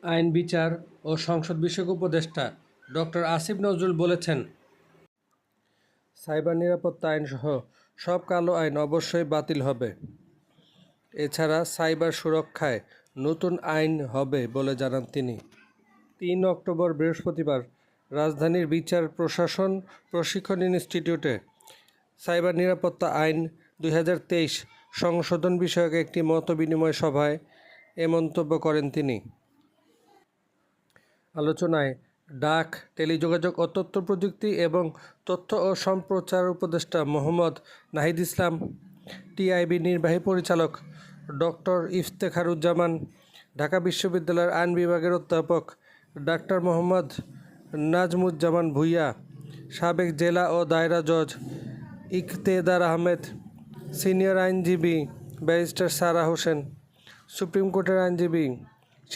আইন বিচার ও সংসদ বিষয়ক উপদেষ্টা ডক্টর আসিফ নজরুল বলেছেন, সাইবার নিরাপত্তা আইনসহ সব কালো আইন অবশ্যই বাতিল হবে। এছাড়া সাইবার সুরক্ষায় নতুন আইন হবে বলে জানান তিনি। ৩ অক্টোবর বৃহস্পতিবার রাজধানীর বিচার প্রশাসন প্রশিক্ষণ ইনস্টিটিউটে সাইবার নিরাপত্তা আইন ২০২৩ সংশোধন বিষয়ক একটি মতবিনিময় সভায় এ মন্তব্য করেন তিনি। আলোচনায় ডাক, টেলিযোগাযোগ ও তথ্য প্রযুক্তি এবং তথ্য ও সম্প্রচার উপদেষ্টা মোহাম্মদ নাহিদ ইসলাম, টিআইবি নির্বাহী পরিচালক ডক্টর ইফতেখারুজ্জামান, ঢাকা বিশ্ববিদ্যালয়ের আইন বিভাগের অধ্যাপক ডাক্তার মোহাম্মদ নাজমুজ্জামান ভূঁইয়া, সাবেক জেলা ও দায়রা জজ ইকতেদার আহমেদ, সিনিয়র আইনজীবী ব্যারিস্টার সারা হোসেন, সুপ্রিম কোর্টের আইনজীবী